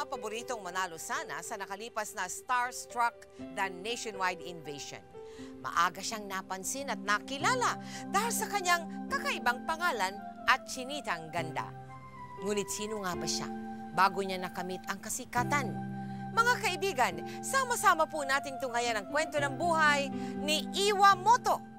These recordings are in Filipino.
mga paboritong manalo sana sa nakalipas na Starstruck the Nationwide Invasion. Maaga siyang napansin at nakilala dahil sa kanyang kakaibang pangalan at chinitang ganda. Ngunit sino nga ba siya bago niya nakamit ang kasikatan? Mga kaibigan, sama-sama po nating tunghayan ang kwento ng buhay ni Iwamoto.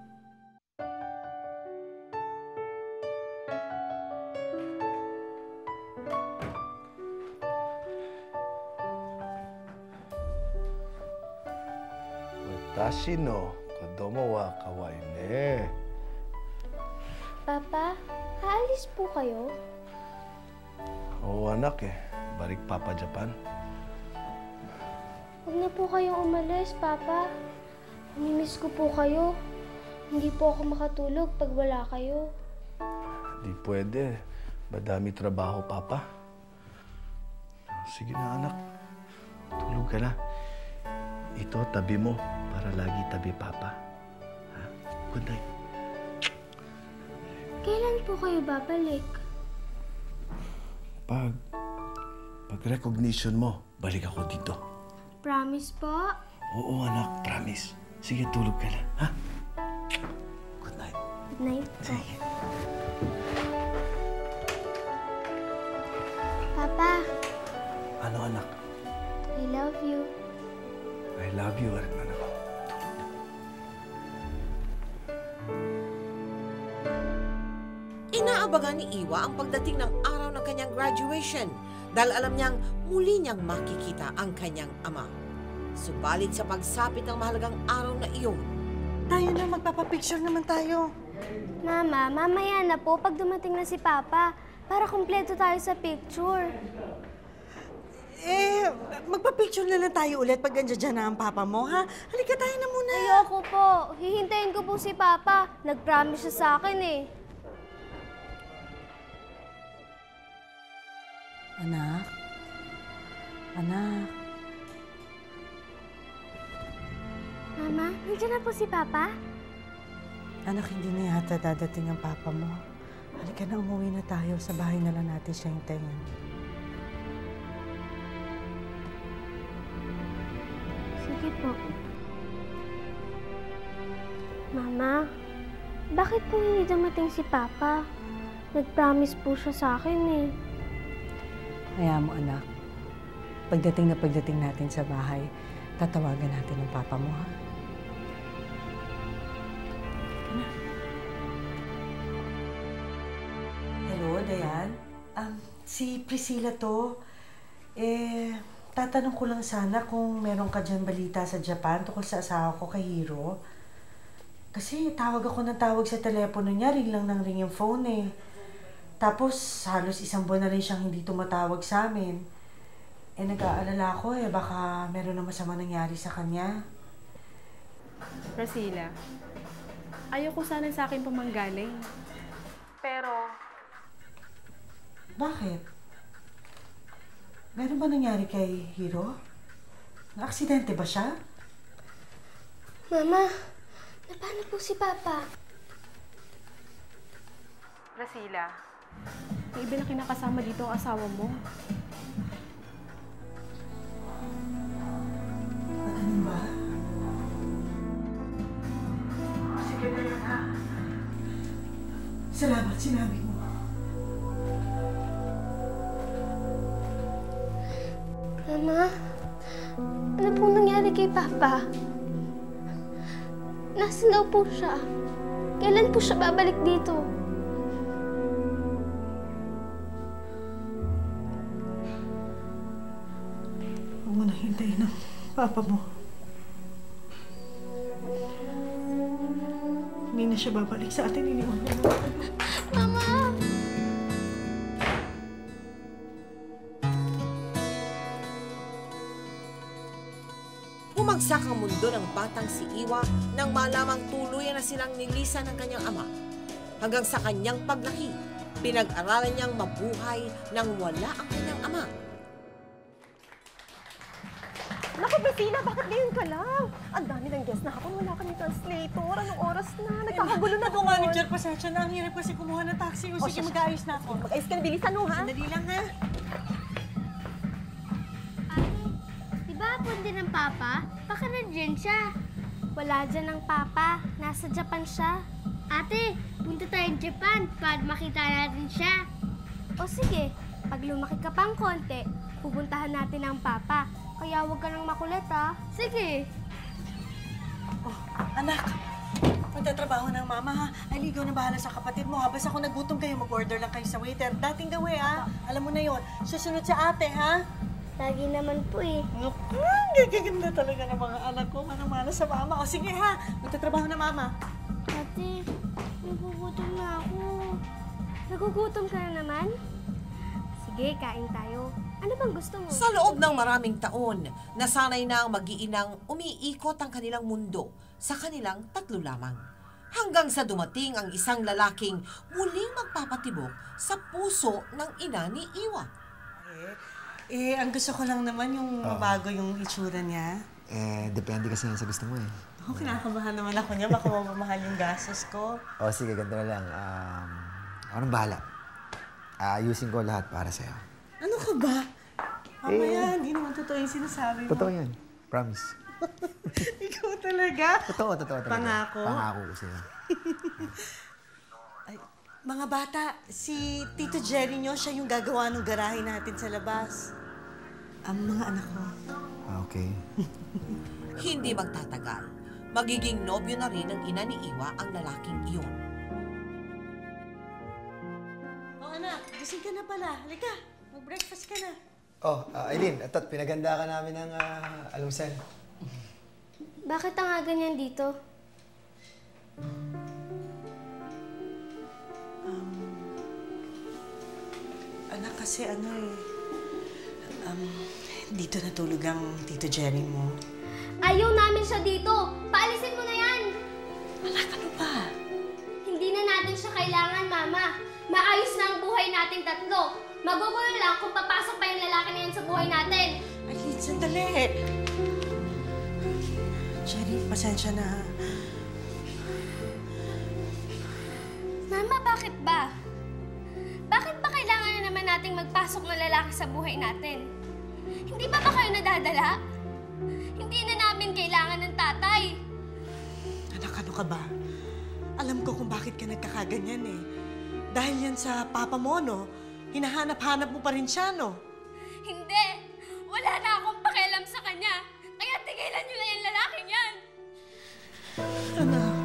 Watashi no kodomo wa kawaii ne. Papa, aalis po kayo? Oo anak balik Papa Japan. Huwag na po kayong umalis, Papa. Namimiss ko po kayo. Hindi po ako makatulog pag wala kayo. Di pwede. Madami trabaho, Papa. Sige na, anak. Tulog ka na. Ito, tabi mo para lagi tabi, Papa. Ha? Good night. Kailan po kayo babalik? Pag recognition mo, balik ako dito. Promise po? Oo, anak. Promise. Sige, tulog ka na, ha? Good night. Good night po. Sige. Papa. Ano, anak? I love you. I love you, anak. Inaabangan ni Iwa ang pagdating ng araw ng kanyang graduation dahil alam niyang muli niyang makikita ang kanyang ama. Subalit sa pagsapit ng mahalagang araw na iyon, Tayo na, magpapapicture naman tayo. Mama, mamaya na po pag dumating na si Papa para kumpleto tayo sa picture. Magpapicture na lang tayo ulit pag nandiyan na ang papa mo, ha? Halika tayo na muna. Ayoko po. Hihintayin ko po si Papa. Nag-promise siya sa akin eh. Anak? Anak? Mama, nandiyan na po si Papa? Anak, hindi na yata dadating ang papa mo. Halika na, umuwi na tayo. Sa bahay na lang natin siya hintayin. Sige po. Mama, bakit po hindi dumating si Papa? Nag-promise po siya sa akin eh. Kaya mo, anak. Pagdating natin sa bahay, tatawagan natin ang papa mo, ha? Hello, Dayan. Si Priscilla to. Tatanong ko lang sana kung meron ka dyan balita sa Japan tungkol sa asawa ko kay Hiro. Kasi tawag ako ng tawag sa telepono niya, ring lang ng ring yung phone eh. Tapos halos isang buwan na rin siyang hindi tumatawag sa amin. Nag-aalala ako baka meron na masama nangyari sa kanya. Priscilla, ayoko sana sa akin pamanggaling. Pero, Bakit? Meron ba nangyari kay Hiro? Na-aksidente ba siya? Mama, paano po si Papa? Priscilla, may iba na kinakasama dito ang asawa mo. Ano ba? Sige na yan, ha? Salamat, sinabi mo. Mama, ano pong nangyari kay Papa? Nasaan daw po siya? Kailan po siya babalik dito? Huwag mo nang hintayin ang papa mo. Hindi na siya babalik sa atin, iniwan mo. Mama! bumagsak ang mundo ng batang si Iwa nang malamang tuluyan na silang nilisan ng kanyang ama. Hanggang sa kanyang paglaki, pinag-aralan niyang mabuhay nang wala ang kanyang ama. Naku, Priscilla, bakit ngayon ka lang? Ang dami ng guest na ako. Wala kami translator. Anong oras na? Nagkakagulo na doon. Manager, pasensya na. Ang hirap kasi kumuha ng taxi. O sige, mag-aayos na ako. Mag-ayos ka na. Bilisan mo, ha? Sandali lang, ha? hapon din ng Papa? Baka nandiyan siya. Wala dyan ang Papa. Nasa Japan siya. Ate, punta tayong Japan para makita natin siya. O sige, pag lumaki ka pang konti, pupuntahan natin ang Papa. Kaya huwag ka nang makulit, ha? Sige. Oh, anak. Magtatrabaho ng mama, ha? Ay, ligaw na bahala sa kapatid mo, ha? Basta kung nagutom kayo, mag-order lang kayo sa waiter. Dating gawi, ha? Alam mo na yon. Susunod sa ate, ha? Lagi naman po eh. Gaganda talaga ng mga anak ko. Manang-mana sa mama. O sige, ha? Magtatrabaho na mama. Ate, nagugutom na ako. Nagugutom ka na naman? Sige, kain tayo. Ano bang gusto mo? Sa loob ng maraming taon, nasanay na ang mag-iinang umiikot ang kanilang mundo sa kanilang tatlo lamang. Hanggang sa dumating ang isang lalaking muling magpapatibok sa puso ng ina ni Iwa. Ang gusto ko lang naman yung mabago yung itsura niya. Depende kasi yan sa gusto mo eh. Oh, kinakabahan naman ako niya. Baka mamamahal yung gastos ko. O sige, ganito na lang. Ako nang bahala. Ayusin ko lahat para sa'yo. Ano ka ba? Mamaya, hindi naman totoo yung sinasabi mo. Totoo yan. Promise. Ikaw talaga? Totoo talaga. Pangako? Pangako ko sa'yo. Ay, mga bata, si Tito Jerry nyo, siya yung gagawa ng garahe natin sa labas. Ang mga anak ko. Okay. Hindi magtatagal, magiging nobyo na rin ng ina ni Iwa ang lalaking iyon. Oh anak, gising ka na pala. Halika, mag-breakfast ka na. Aileen, atat, pinaganda ka namin ng almusal. Bakit ang aga niyan dito? Anak, kasi dito natulog ang Tito Jerry mo. Ayaw namin siya dito! Paalisin mo na yan! Anak, ano ba? Hindi na natin siya kailangan, Mama. Maayos na ang buhay nating tatlo. Magugulo lang kung papasok pa yung lalaki na yan sa buhay natin. Aileen, sandali. Jerry, pasensya na. Mama, bakit ba? Bakit ba kailangan na naman nating magpasok ng lalaki sa buhay natin? Hindi ba kayo nadadala? Hindi na namin kailangan ng tatay. Anak, ano ka ba? Alam ko kung bakit ka nagkakaganyan eh. Dahil yan sa papa mo, no? Hinahanap-hanap mo pa rin siya, no? Hindi! Wala na akong pakialam sa kanya. Kaya tigilan niyo na yung lalaking yan. Anak,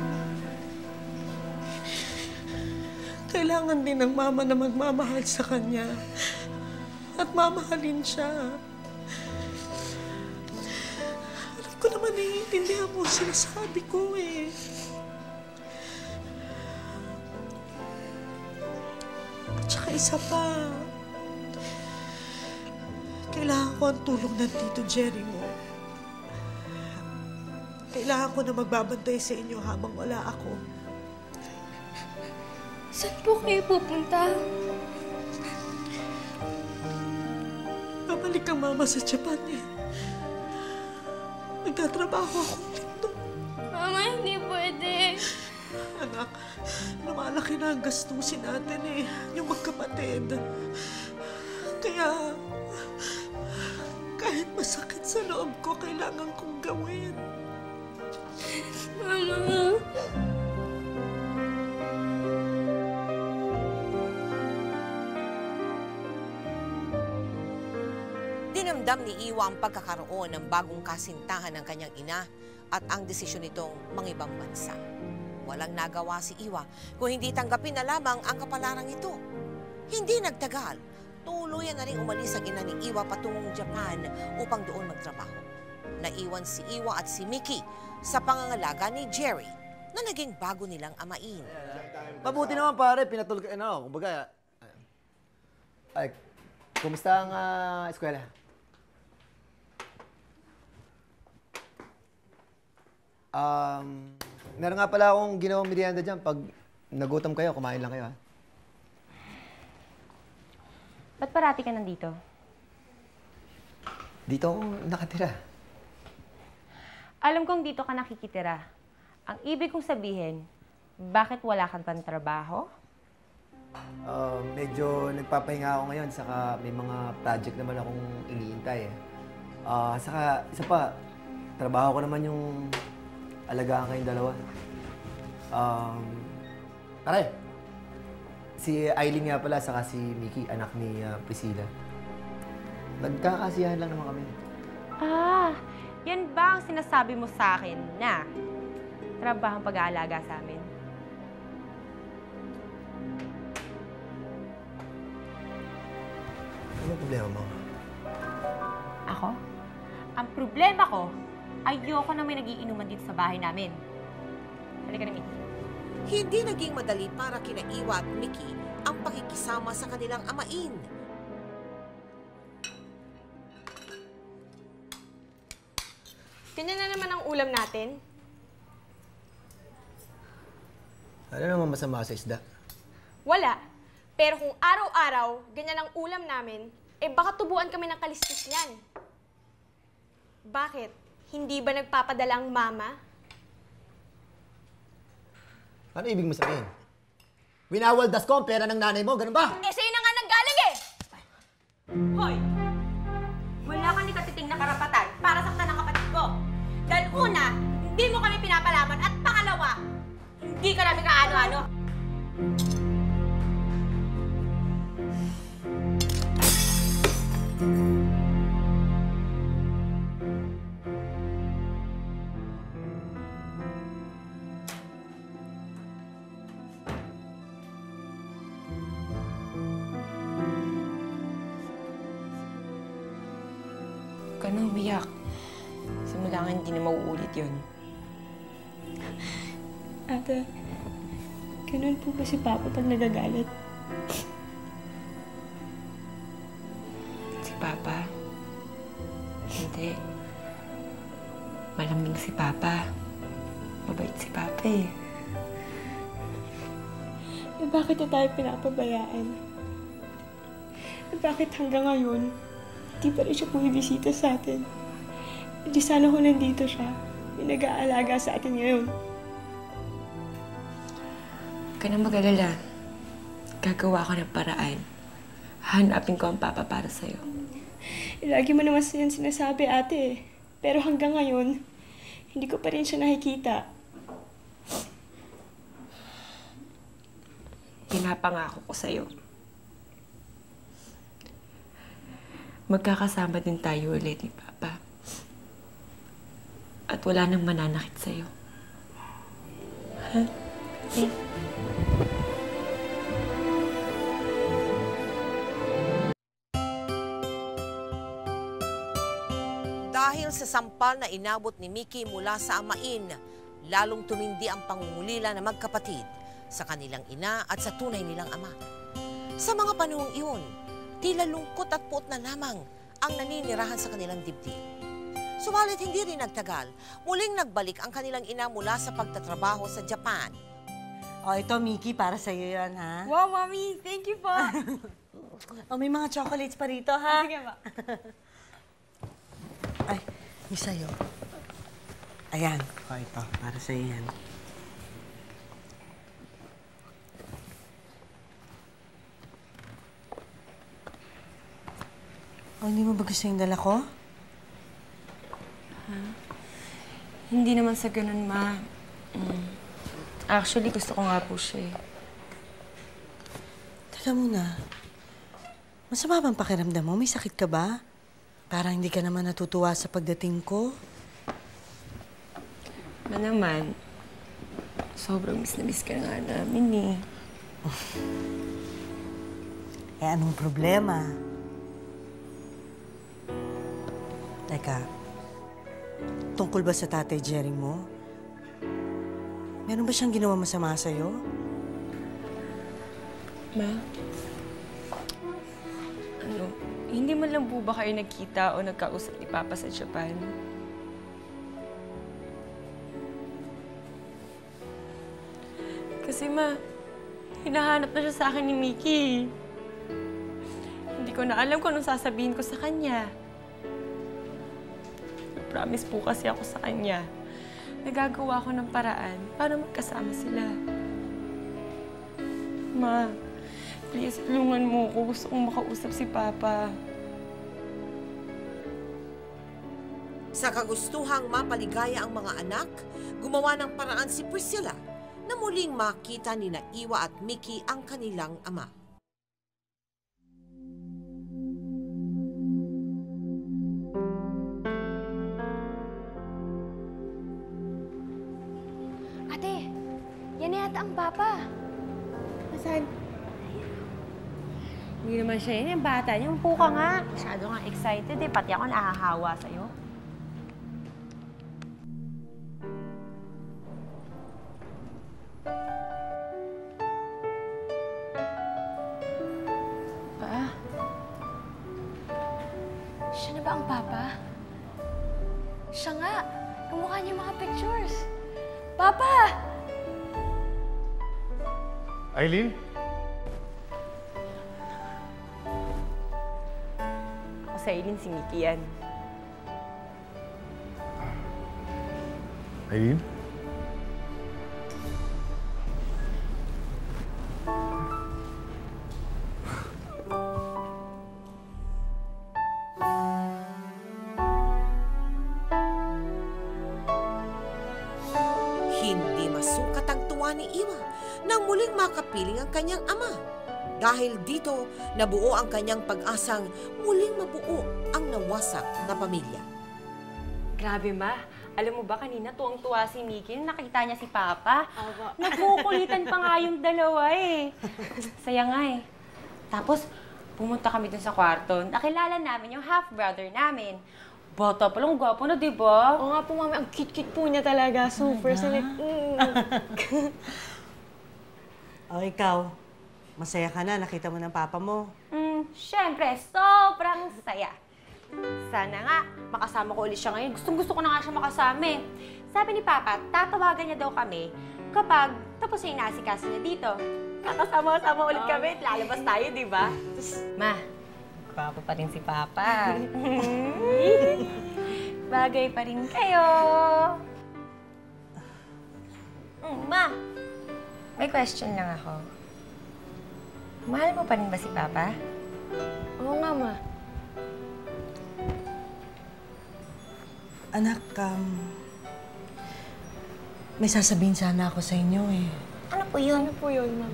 kailangan din ng mama na magmamahal sa kanya. At mamahalin siya. Alam ko naman naiintindihan mo sinasabi ko eh. At saka isa pa, kailangan ko ang tulong ng Tito Jerry mo. Kailangan ko na magbabantay sa inyo habang wala ako. Saan po kayo pupunta? Babalik ang mama sa Japan eh. Nagtatrabaho ako dito. Mama, hindi pwede. Anak, lumalaki na ang gastusin natin eh. Yung magkapatid. Kaya, kahit masakit sa loob ko, kailangan kong gawin. Mama. Dinamdam ni Iwa ang pagkakaroon ng bagong kasintahan ng kanyang ina at ang desisyon nitong mangibang bansa. Walang nagawa si Iwa kung hindi tanggapin na lamang ang kapalarang ito. Hindi nagtagal, tuluyan na rin umalis ang ina ni Iwa patungong Japan upang doon magtrabaho. Naiwan si Iwa at si Mickey sa pangangalaga ni Jerry na naging bago nilang amain. Mabuti naman pare, pinatulog ka, kumbaga, ay, kumusta ang eskwela? Meron nga pala akong ginawang merienda dyan. Pag nagutom kayo, kumain lang kayo, ha? Ba't parati ka nandito? Dito ako nakatira. Alam kong dito ka nakikitira. Ang ibig kong sabihin, bakit wala kang pantrabaho? Medyo nagpapahinga ako ngayon, saka may mga project naman akong iniintay, eh. Saka, isa pa, trabaho ko naman yung alagaan kayong dalawa. Pare, si Aileen nga pala, saka si Mickey, anak ni Priscilla. Nagkakasiyahan lang naman kami. Yan ba ang sinasabi mo sa akin na trabahong pag-aalaga sa amin? Ano problema mo? Ako? Ang problema ko, ayoko na may nagiinuman dito sa bahay namin. Halika na, Mickey. Hindi naging madali para kina Iwa at Mickey ang pakikisama sa kanilang amain. Ganyan na naman ang ulam natin. Ano naman masama sa isda? Wala. Pero kung araw-araw, ganyan ang ulam namin, baka tubuan kami ng kalistis niyan. Bakit? Hindi ba nagpapadala ang mama? Ano ibig mo sabihin? Winawaldas ko ang pera ng nanay mo, ganun ba? Sa'yo na nga nanggaling eh! Hoy! Wala kang ni katiting na karapatan para saktan ang kapatid ko. Dahil una, hindi mo kami pinapalaman at pangalawa, hindi ka namin kaano-ano. Huwag ka na umiyak. Simula nga hindi na mauulit yun. Ate, ganun po ba si Papa pag nagagalit? Si Papa? Hindi. Malamig si Papa. Mabait si Papa eh. Bakit na tayo pinapabayaan? Bakit hanggang ngayon, di pa rin siya bumibisita sa atin? Di sana kung nandito siya, may nag-aalaga sa atin ngayon. Huwag ka na mag-alala. Gagawa ko ng paraan. Hanapin ko ang Papa para sa'yo. Lagi mo naman yan sinasabi, ate. Pero hanggang ngayon, hindi ko pa rin siya nakikita. Pinapangako ko sa'yo. Magkakasama din tayo ulit ni Papa. At wala nang mananakit sa'yo. Ha? Okay? Dahil sa sampal na inabot ni Mickey mula sa amain, lalong tumindi ang pangungulila ng magkapatid sa kanilang ina at sa tunay nilang ama. Sa mga panahong iyon, tila lungkot at puot na lamang ang naninirahan sa kanilang dibdib. Subalit hindi rin nagtagal, muling nagbalik ang kanilang ina mula sa pagtatrabaho sa Japan. O, ito, Mickey, para sa'yo yan, ha? Wow, Mami! Thank you po! May mga chocolates pa rito, ha? Sige ba? Ay, yung sa'yo. Ayan. O, ito, para sa'yo yan. O, hindi mo ba gusto yung dala ko? Hindi naman sa ganun, Ma. Actually, gusto ko nga po siya eh. Teka muna. Masama bang pakiramdam mo? May sakit ka ba? Parang hindi ka naman natutuwa sa pagdating ko. Naman, sobrang miss na miss ka nga namin eh. Anong problema? Teka, tungkol ba sa Tatay Jerry mo? Meron ba siyang ginawa masama sa'yo? Ma? Hindi man lang po ba kayo nagkita o nagkausap ni Papa sa Japan? Kasi Ma, hinahanap na siya sa akin ni Mickey. Hindi ko na alam kung anong sasabihin ko sa kanya. Promise po kasi ako sa kanya. Nagagawa ko ng paraan para magkasama sila. Ma, please, tulungan mo ko. Gusto kong makausap si Papa. Sa kagustuhang mapaligaya ang mga anak, gumawa ng paraan si Priscilla na muling makita ni Iwa at Mickey ang kanilang ama. Ate, yan na yata ang papa. Saan? Hindi naman siya yun. Yung bata niya, umpo ka nga. Masyado nga excited eh. Pati ako nahahawa sa'yo. Siya na ba ang papa? Siya nga. Kamukha niya yung mga pictures. Papa! Aileen? Ako sa Aileen, si Mickey yan. Aileen? Hindi masukat ang tuwa ni Iwa nang muling makapiling ang kanyang ama. Dahil dito, nabuo ang kanyang pag-asang muling mabuo ang nawasak na pamilya. Grabe, Ma. Alam mo ba, kanina tuwang-tuwa si Mickey nung nakita niya si Papa. Nagkukulitan pa nga yung dalawa eh. Saya nga eh. Tapos, pumunta kami dun sa kwarto. Nakilala namin yung half-brother namin. Bata pa lang, gwapo na, di ba? Oo nga po, Mami. Ang cute-cute po niya talaga. Super. O, ikaw, masaya ka na. Nakita mo ng papa mo. Siyempre, sobrang saya. Sana nga, makasama ko ulit siya ngayon. Gustong-gusto ko na nga siya makasama eh. Sabi ni Papa, tatawagan niya daw kami kapag tapos na inaasikaso niya dito. Kakasama-sama ulit kami at lalabas tayo, di ba? Ma, gwapo pa rin si Papa. Bagay pa rin kayo. Ma, may question lang ako. Mahal mo pa rin ba si Papa? Oo nga, Ma. Anak, may sasabihin sana ako sa inyo eh. Ano po yun? Ano po yun, Ma'am?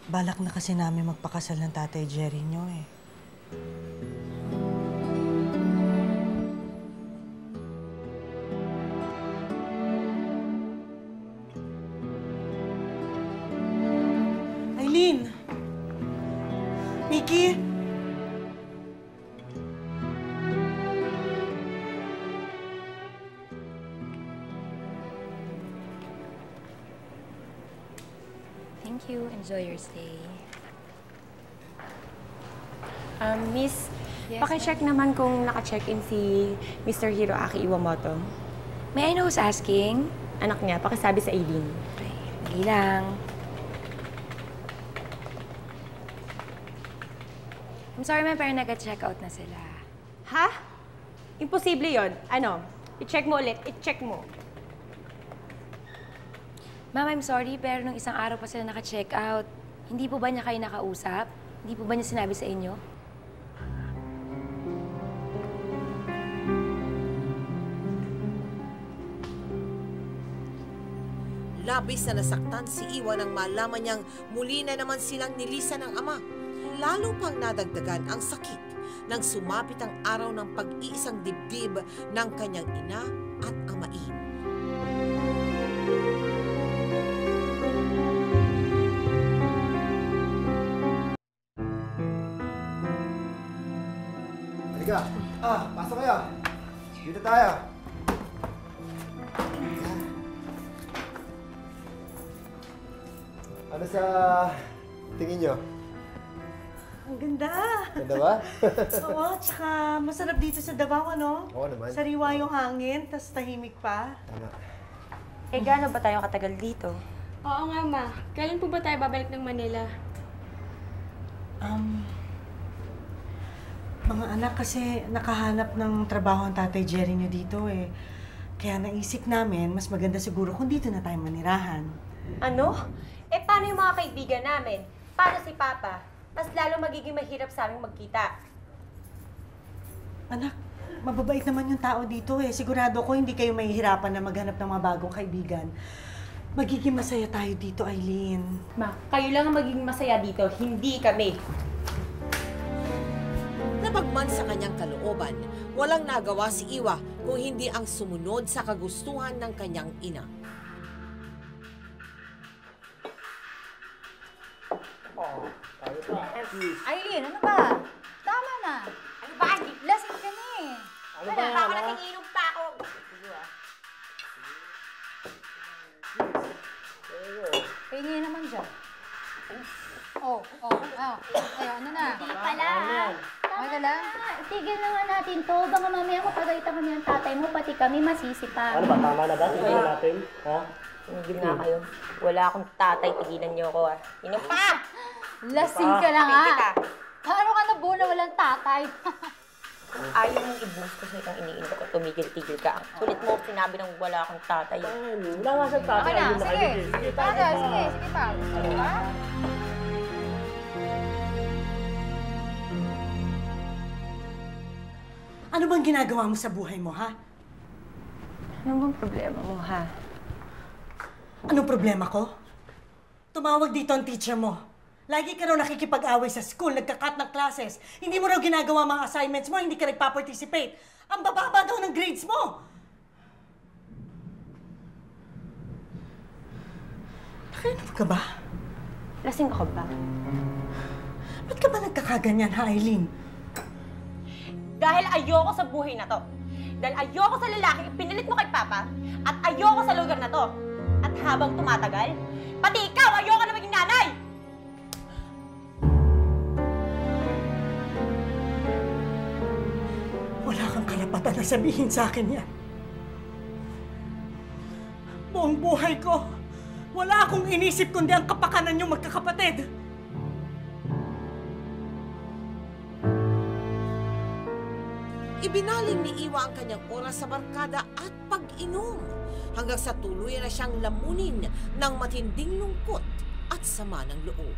Balak na kasi namin magpakasal ng Tatay Jerry nyo eh. Aileen! Mickey! Thank you. Enjoy your stay. Miss, Yes, paki-check naman kung naka-check-in si Mr. Hiroaki Iwamoto. May I know who's asking? Anak niya, pakisabi sa Aileen. Okay, dali lang. I'm sorry, ma'am, pero nag-check out na sila. Ha? Imposible yon. Ano? I-check mo ulit. I-check mo. Ma'am, I'm sorry, pero nung isang araw pa sila naka-check out. Hindi po ba niya kayo nakausap? Hindi po ba niya sinabi sa inyo? Labis na nasaktan si Iwa nang malaman niyang muli na naman silang nilisan ng ama. Lalo pang nadagdagan ang sakit nang sumapit ang araw ng pag-iisang dibdib ng kanyang ina at amain. Halika. Pasok kayo. Dito tayo. Ano sa tingin nyo? Ang ganda! Ganda ba? Oo, tsaka masarap dito sa Davao, ano? Oo naman. Sariwa yung hangin, tas tahimik pa. Tama. Eh, gaano ba tayo katagal dito? Oo nga, Ma. Kailan po ba tayo babalik ng Manila? Mga anak, kasi nakahanap ng trabaho ang Tatay Jerry nyo dito eh. Kaya naisip namin, mas maganda siguro kung dito na tayo manirahan. Ano? Eh, paano yung mga kaibigan namin? Paano si Papa? mas lalo magiging mahirap sa aming magkita. Anak, mababait naman yung tao dito eh. Sigurado ko hindi kayo mahihirapan na maghanap ng mga bagong kaibigan. Magiging masaya tayo dito, Eileen. Ma, kayo lang ang magiging masaya dito, hindi kami. Napagman sa kanyang kalooban, walang nagawa si Iwa kung hindi ang sumunod sa kagustuhan ng kanyang ina. Eileen, ano ba? Tama na. Ano ba? Lasing ka na eh. Ano ba? Baka natin inom pa ako. Pahingi naman dyan. Ano na? Hindi pala. Okay ka lang? Tigil na nga natin to. Baka mamaya mapagalitan kami ng tatay mo, pati kami masisipa. Ano ba? Tama na ba? Tignan natin. Ha? Tigil na kayo. Wala akong tatay, tigilan niyo ako ah. Inom pa! Lasing ka lang Kapit ha. kita. Paano ka nabuo na walang tatay? Ayaw mong i-boost ko sa itong iniinom ko. Tumigil-tigil ka. Ang kulit mo, sinabi nang wala akong tatay. Wala nga sa tatay. Okay na, Ayun sige. kayo. Sige pa. Sige pa. Ano bang ginagawa mo sa buhay mo, ha? Ano bang problema mo, ha? Anong problema ko? Tumawag dito ang teacher mo. Lagi ka raw nakikipag-away sa school, nagka-cut ng classes. Hindi mo raw ginagawa mga assignments mo, hindi ka nagpa-participate. Ang bababa daw ng grades mo! Nakainom ka ba? Lasing ako ba? Ba't ka ba nagkakaganyan, ha, Eileen? Dahil ayoko sa buhay na to. Dahil ayoko sa lalaki pinilit mo kay Papa. At ayoko sa lugar na to. At habang tumatagal, pati ikaw ayoko na maging nanay! Wala kang karapatan na sabihin sa akin yan. Buong buhay ko, wala akong inisip kundi ang kapakanan niyong magkakapatid. Ibinaling ni Iwa ang kanyang oras sa barkada at pag-inom hanggang sa tuluyan na siyang lamunin ng matinding lungkot at sama ng loob.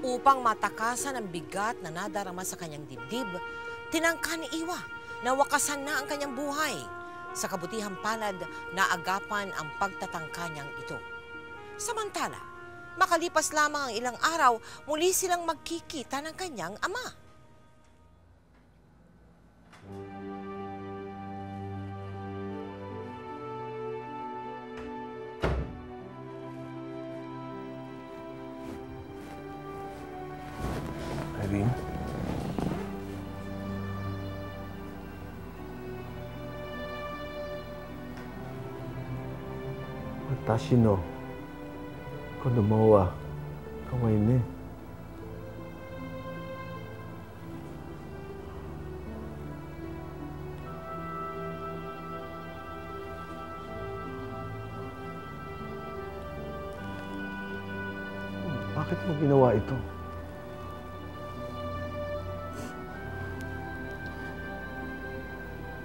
Upang matakasan ang bigat na nadarama sa kanyang dibdib, tinangka ni Iwa na wakasan na ang kanyang buhay. Sa kabutihang palad, naagapan ang pagtatangka niyang ito. Samantala, makalipas lamang ang ilang araw, muli silang magkikita ng kanyang ama. Eileen? Watashi no kodomo wa kawai ne. Bakit mo ginawa ito?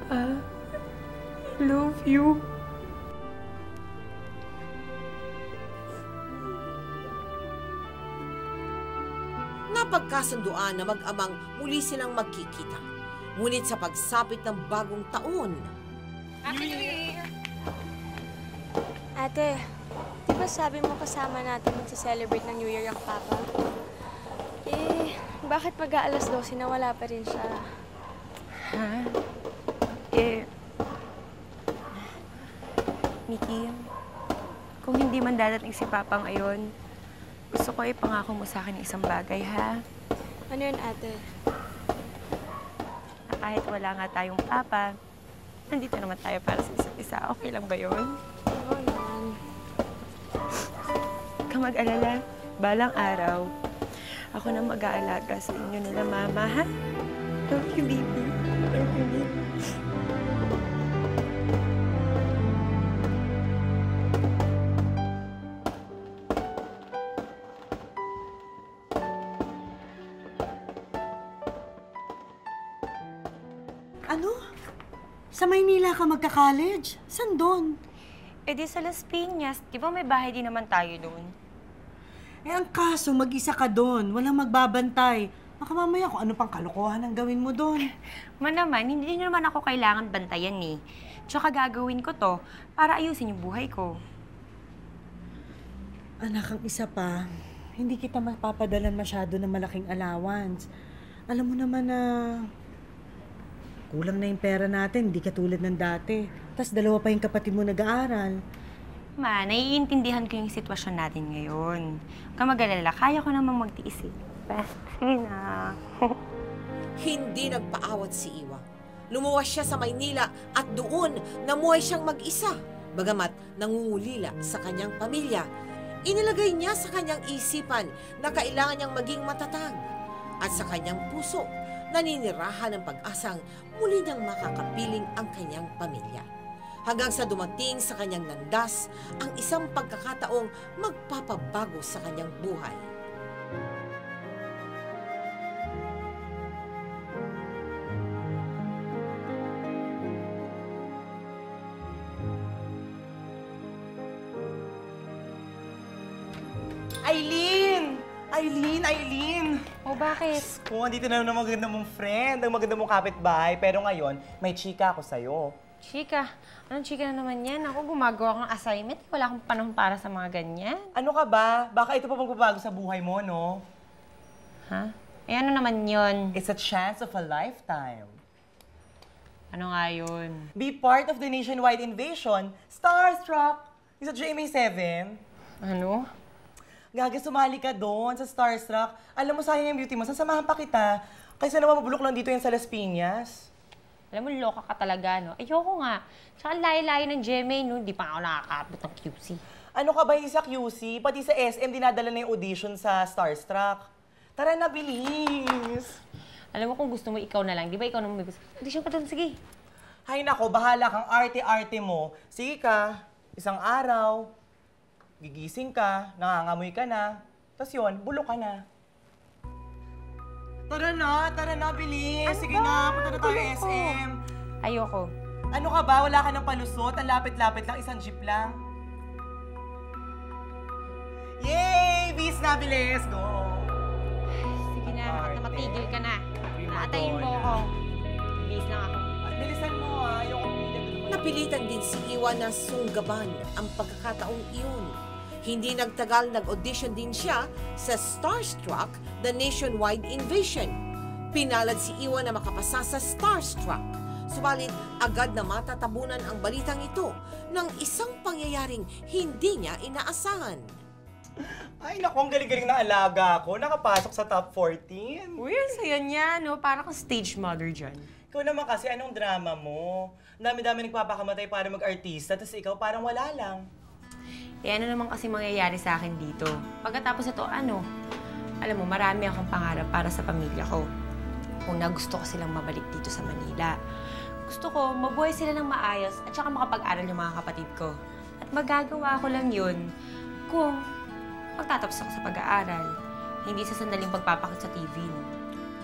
I love you. napagkasunduan na mag-amang muli silang magkikita. Ngunit sa pagsapit ng bagong taon, Ate, di ba sabi mo kasama natin magsa-celebrate ng New Year ang Papa? Bakit mag-aalas 12 na wala pa rin siya? Ha? Mickey, kung hindi man dadating si Papa ngayon, gusto ko ipangako mo sa akin isang bagay, ha? Ano yun, ate? Na kahit wala nga tayong Papa, nandito naman tayo para sa isa't isa. Okay lang ba yun? Oo naman. Huwag kang mag-alala. Balang araw, ako na mag-aalaga sa inyo nila, Mama, ha? Love you, baby. Love you, baby. Ano? Sa Maynila ka magka-college? San doon? Eh di sa Las Piñas, di ba may bahay din naman tayo doon? Eh, ang kaso, mag-isa ka doon. Walang magbabantay. Baka mamaya kung ano pang kalokohan ang gawin mo doon. Naman, hindi naman ako kailangan bantayan eh. Tsaka gagawin ko to para ayusin yung buhay ko. Anak, ang isa pa, hindi kita mapapadalan masyado ng malaking allowance. Alam mo naman na kulang na yung pera natin, hindi katulad ng dati. Tapos dalawa pa yung kapatid mo nag-aaral. Ma, naiintindihan ko yung sitwasyon natin ngayon. Huwag kang mag-alala, kaya ko namang magtiis eh. Bestina. hindi nagpaawat si Iwa. Lumuwas siya sa Maynila at doon namuhay siyang mag-isa. Bagamat nangungulila sa kanyang pamilya, inilagay niya sa kanyang isipan na kailangan niyang maging matatag. At sa kanyang puso, naninirahan ng pag-asang muli niyang makakapiling ang kanyang pamilya. Hanggang sa dumating sa kanyang landas ang isang pagkakataong magpapabago sa kanyang buhay. Aileen! Aileen! O bakit? Kung andito na naman maganda mong friend, ang maganda mong kapitbahay, pero ngayon, may chika ako sa'yo. Chika? Anong chika na naman yan? Ako gumagawa ng assignment. Wala akong panahon para sa mga ganyan. Ano ka ba? Baka ito pa magbabago sa buhay mo, no? Ha? Eh ano naman yun? It's a chance of a lifetime. Ano nga yun? Be part of the nationwide invasion, Starstruck! Isa GMA7. Ano? Gaga, sumali ka doon sa Starstruck. Alam mo, sayang yung beauty mo. Sasamahan pa kita. Kaysa naman mabulok lang dito yan sa Las Piñas. Alam mo, loka ka talaga, no? Ayoko nga. Tsaka layo-layo ng GMA, no? Hindi pa ako nakakaabot ng QC. Ano ka ba, hindi sa QC? Pati sa SM, dinadala na yung audition sa Starstruck. Tara na, bilis! Alam mo, kung gusto mo, ikaw na lang. Di ba ikaw naman may gusto? Audition ka doon, sige. Hay nako, bahala kang arte-arte mo. Sige ka, isang araw, gigising ka, nangangamoy ka na, tapos yun, bulok ka na. Tara na, bilis. Ano Sige ba? na, punta na tayo Bulok ko. SM. Ayoko. Ano ka ba? Wala ka ng palusot? Ang lapit-lapit lang, isang jeep lang. Yay! Bis na, bilis! Go! Sige na, bakit na matigil ka na. Naatayin mo ako. Bis lang ako. Bilisan mo, ha? Ayoko Napilitan din si Iwa na sunggaban ang pagkakataong iyon. Hindi nagtagal, nag-audition din siya sa Starstruck, The Nationwide Invasion. Pinalad si Iwa na makapasa sa Starstruck. Subalit, agad na matatabunan ang balitang ito ng isang pangyayaring hindi niya inaasahan. Ay, naku, ang galing-galing na alaga ako. Nakapasok sa top 14. Uy, ang saya niya, no? Parang kang stage mother dyan. Ikaw naman kasi, anong drama mo? Dami-dami nagpapakamatay para mag-artista, tapos ikaw parang wala lang. Eh, ano naman kasi mangyayari sa akin dito? Pagkatapos ito, ano? Alam mo, marami akong pangarap para sa pamilya ko. Una, gusto ko silang mabalik dito sa Manila. Gusto ko, mabuhay sila ng maayos at saka makapag-aral yung mga kapatid ko. At magagawa ko lang yun kung magtatapos ako sa pag-aaral. Hindi sa sandaling pagpapakit sa TV, no?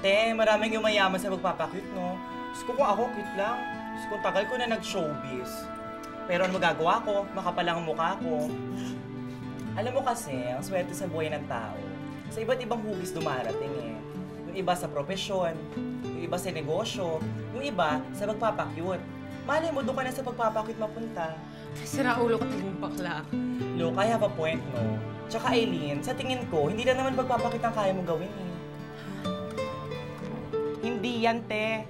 Te, maraming yumayaman sa magpapakit, no? Diyos ko, kung ako, cute lang. Diyos ko, tagal ko na nag-showbiz. Pero ano magagawa ko? Makapalang ang mukha ko. Alam mo kasi, ang swerte sa buhay ng tao, sa iba't ibang hugis dumarating eh. Yung iba sa propesyon, yung iba sa negosyo, yung iba sa pagpapakyut. Malay mo, doon ka na sa pagpapakyut mapunta. Sira ulo ko talagang bakla. Look, I have a point, no? Tsaka Aileen, sa tingin ko, hindi lang naman pagpapakyut ang kaya mo gawin eh. Hindi yan, te.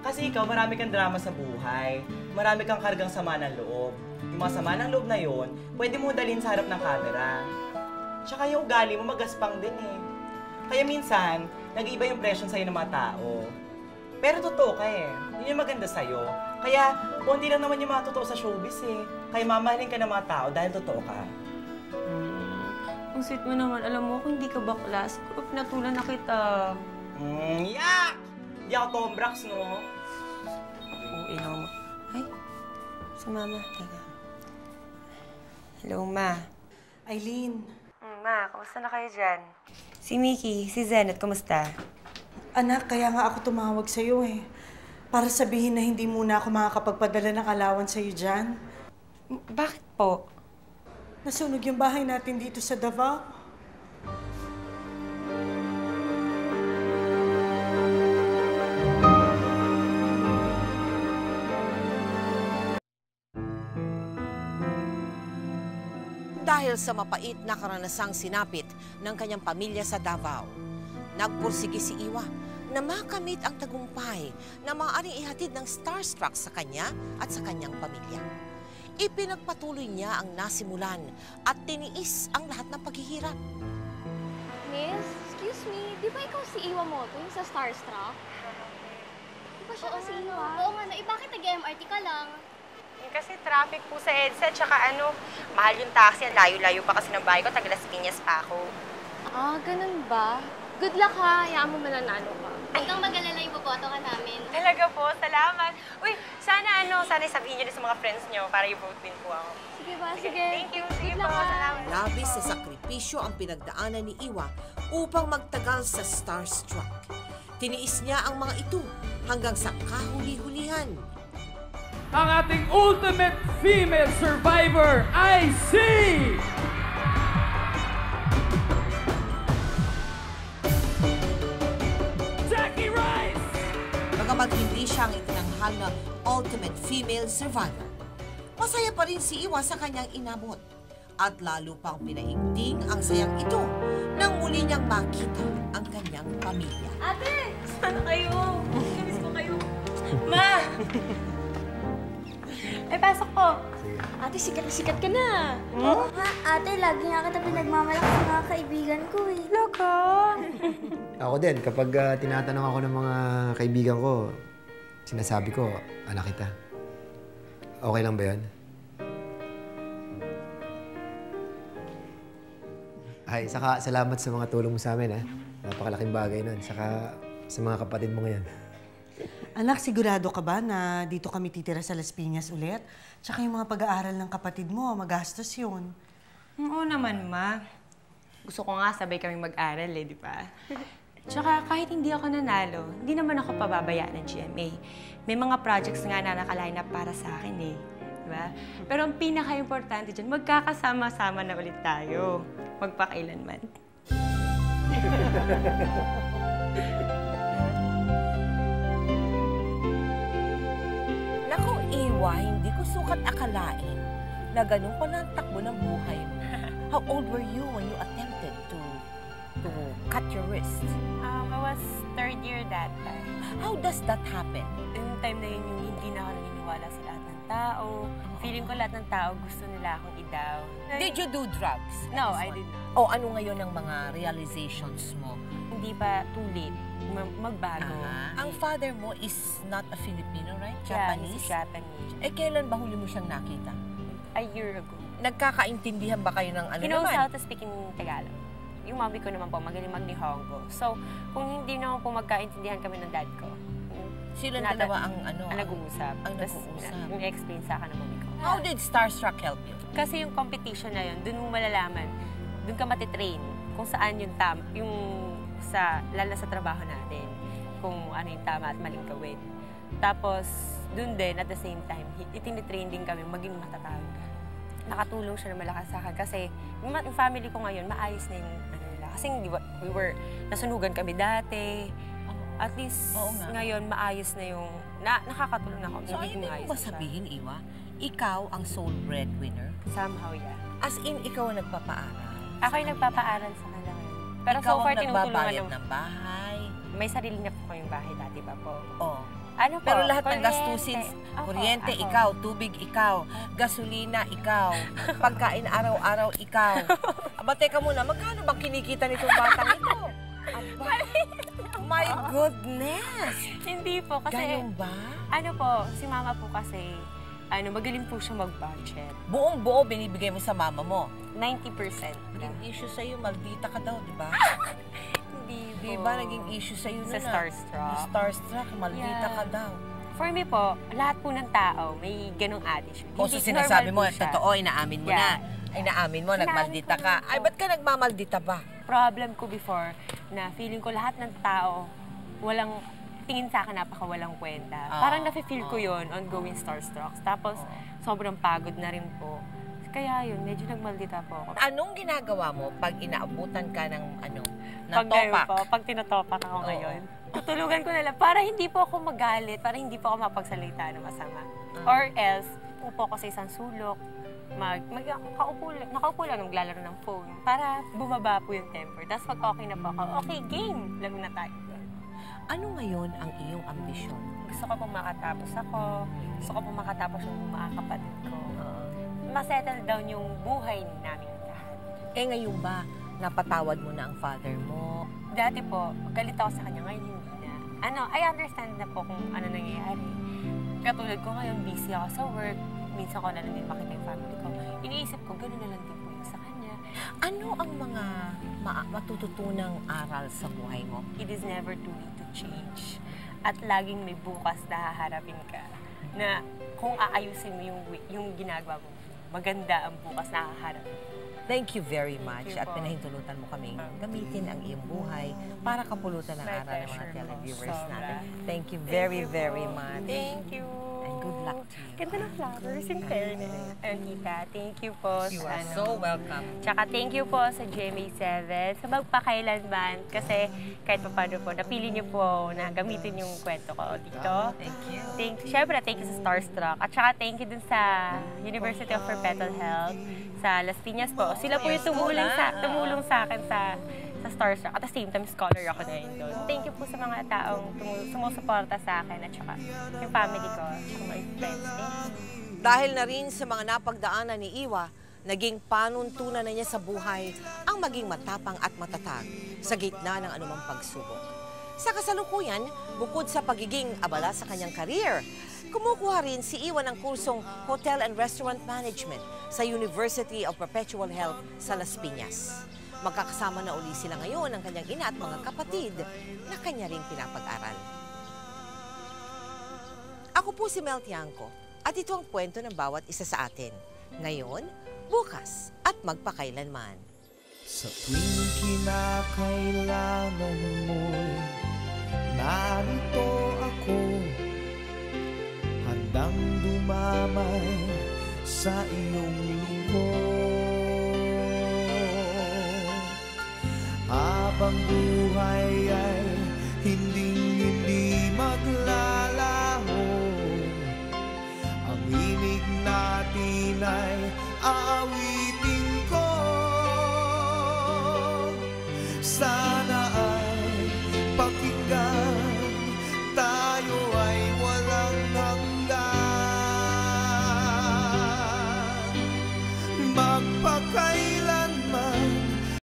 Kasi ikaw, marami kang drama sa buhay. Marami kang kargang sama ng loob. Yung mga sama ng loob na yon, pwede mo dalhin sa harap ng camera. Tsaka yung ugali mo, magaspang din eh. Kaya minsan, nag-iiba yung impression sa'yo ng mga tao. Pero totoo ka eh. Yun yung maganda sa'yo. Kaya, konti lang naman yung mga totoo sa showbiz eh. Kaya mamahalin ka ng mga tao dahil totoo ka. Ang sweet mo naman. Alam mo, kung hindi ka bakla, siguro pinatulan na kita. Yak! Hindi ako tombrax, no? Oo, mo. Ay, si Mama. Teka. Hello, Ma. Aileen. Ma, kamusta na kayo dyan? Si Mickey, si Zenith, kamusta? Anak, kaya nga ako tumawag sa'yo eh. Para sabihin na hindi muna ako makakapagpadala ng allowance sa'yo dyan. Bakit po? Nasunog yung bahay natin dito sa Davao. Dahil sa mapait na karanasang sinapit ng kanyang pamilya sa Davao, nagpursige si Iwa na makamit ang tagumpay na maaaring ihatid ng starstruck sa kanya at sa kanyang pamilya. Ipinagpatuloy niya ang nasimulan at tiniis ang lahat ng paghihirap. Miss, excuse me, di ba ikaw si Iwa Moto yung sa Starstruck? Di ba siya si Iwa? Oo nga, bakit nag-MRT ka lang? Kasi traffic po sa EDSA, tsaka mahal yung taxi. Layo-layo pa kasi ng bahay ko, taga Las Piñas pa ako. Ah, ganun ba? Good luck ha, hayaan mo mananalo ka. Huwag kang mag-alala, iboboto ka namin. Talaga po, salamat. Uy, sana sabihin niyo din sa mga friends niyo para i-vote din po ako. Sige ba, sige. Thank you, sige Good po, luck, salamat. Labis sa sakripisyo ang pinagdaanan ni Iwa upang magtagal sa Starstruck. Tiniis niya ang mga ito hanggang sa kahuli-hulihan. Ang ating ultimate female survivor ay si... Jackie Rice! Bagamat hindi siya ang itinanghal na ultimate female survivor, masaya pa rin si Iwa sa kanyang inabot. At lalo pang pinaigting ang sayang ito nang muli niyang makita ang kanyang pamilya. Ate! Sana kayo? Miss ko kayo. Ma! Ay, pasok po. Ate, sikat na sikat ka na. Oo nga, ate, lagi nga kita pinagmamalaki sa mga kaibigan ko eh. Loko! Ako din, kapag tinatanong ako ng mga kaibigan ko, sinasabi ko, anak kita. Okay lang ba yun? Ay, saka salamat sa mga tulong mo sa amin, ha? Napakalaking bagay nun. Saka sa mga kapatid mo ngayon. Anak, sigurado ka ba na dito kami titira sa Las Piñas ulit? Tsaka yung mga pag-aaral ng kapatid mo, magastos yun. Oo naman, Ma. Gusto ko nga sabay kami mag-aral di ba? Tsaka kahit hindi ako nanalo, hindi naman ako pababayaan ng GMA. May mga projects nga na nakaline up para sa akin di ba? Pero ang pinaka-importante dyan, magkakasama-sama na ulit tayo. Magpakailanman. Naku, Iwa, hindi ko sukat akalain na ganun pala ang takbo ng buhay mo. How old were you when you attempted to cut your wrist? I was third year that time. How does that happen? Yung time na yun, yung hindi na ako naniniwala sa lahat ng tao. Feeling ko lahat ng tao gusto nila akong i-down. Did you do drugs? No, I did not. O ano ngayon ang mga realizations mo? Hindi pa too late magbago. Ang father mo is not a Filipino, right? Yeah, Japanese? he's Japanese. Eh, kailan ba huli mo siyang nakita? A year ago. Nagkakaintindihan ba kayo ng ano He knows naman? how to speak in Tagalog. Yung mami ko naman po, magaling mag-Nihongo. So, kung hindi naman po magkaintindihan kami ng dad ko, silang dalawa ang nag-uusap. Ang nag-uusap. Ni-explain sa akin ng mami ko. How did Starstruck help you? Kasi yung competition na yun, dun mo malalaman, dun ka matitrain kung saan yung lalo sa trabaho natin, kung ano yung tama at maling gawin. Tapos, dun din, at the same time, itinitrain din kami maging matatag. Nakatulong siya na malakas sa akin kasi yung family ko ngayon, maayos na yung Kasi nasunugan kami dati. At least ngayon maayos na yung, nakakatulong ako. So, nagiging ayaw maayos mo ba na siya. sabihin, Iwa, ikaw ang sole breadwinner? Somehow, yeah. As in, ikaw ang nagpapaaral? Ako yung nagpapaaral sa kanila ngayon. Pero ikaw so far, ang tinutulungan nagbabayad ng bahay? May sarili na po kayong bahay dati pa po. Oo. Ano po? Pero lahat ng Kuryente. gastusin, Opo, kuryente, ako. ikaw, tubig, ikaw, gasolina, ikaw, pagkain araw-araw, ikaw. Aba, teka muna, magkano bang kinikita nitong batang ito? Aba, my goodness! Hindi po, kasi... Ganun ba? Ano po, si mama po kasi, magaling po siya mag-budget. Buong-buo binibigay mo sa mama mo? 90%. Naging issue sa'yo, maldita ka daw, di ba? Hindi po. Di ba naging issue sa'yo Sa Starstruck. Starstruck, maldita ka daw. For me po, lahat po ng tao may ganong attitude. O so sinasabi mo, normal po siya. totoo, inaamin mo na. Inaamin mo, nagmaldita ka. Ay, ba't ka nagmamaldita ba? Problem ko before, na feeling ko lahat ng tao, tingin sa akin napakawalang kwenta. Parang nafe-feel ko yon ongoing Starstruck. Tapos, sobrang pagod na rin po. Kaya yun, medyo nagmaldita po ako. Anong ginagawa mo pag inaabutan ka ng Pag ngayon topak? po, pag tinatopak ako ngayon, tutulugan ko na lang para hindi po ako magalit, para hindi po ako mapagsalita ng masama. Or else, upo ako sa isang sulok, nakaupo lang, naglalaro ng phone, para bumaba po yung temper. Tapos pag okay na po ako, okay, game, laro na tayo. Ano ngayon ang iyong ambisyon? Gusto ko pong makatapos ako, gusto ko pong makatapos yung mga kapatid ko. Masettle down yung buhay namin lahat. Eh ngayon ba, napatawad mo na ang father mo? Dati po, galit ako sa kanya, ngayon hindi na. I understand na po kung ano nangyayari. Katulad ko ngayon, busy ako sa work, minsan ko na lang din makita yung family ko. Iniisip ko, gano'n na lang din po yung sa kanya. Ano ang mga matututunang aral sa buhay mo? It is never too late to change. At laging may bukas na haharapin ka. Na kung aayusin mo yung ginagawa mo, maganda ang bukas na haharap. Thank you very much at pinahintulutan mo kaming gamitin ang iyong buhay para kapulutan ng aral ng mga televiewers natin. Thank you very, very much. Thank you. And good luck to you. Ganda ng flowers, in fairness. Tita, thank you po. You are so welcome. Tsaka thank you po sa GMA7 sa magpakailanman kasi kahit pa paano po, napili niyo po na gamitin yung kwento ko dito. Thank you. Syempre, thank you sa Starstruck. At saka thank you dun sa University of Perpetual Health sa Las Piñas po. Sila po yung tumulong sa akin sa Starstruck. At the same time, scholar ako na yun doon. Thank you po sa mga taong sumusuporta sa akin at saka yung family ko at saka my friends. Dahil na rin sa mga napagdaanan ni Iwa, naging panuntunan na niya sa buhay ang maging matapang at matatag sa gitna ng anumang pagsubok. Sa kasalukuyan, bukod sa pagiging abala sa kanyang career, kumukuha rin si Iwa ng kursong Hotel and Restaurant Management sa University of Perpetual Health sa Las Piñas. Magkakasama na uli sila ngayon ng kanyang ina at mga kapatid na kanya ring pinapag-aral. Ako po si Mel Tiangco at ito ang kwento ng bawat isa sa atin. Ngayon, bukas at magpakailanman. Sa tuwing kinakailangan mo'y narito ako, handang dumamay sa iyong lingkod. Habang buhay ay hindi maglalaho, ang himig natin ay aawit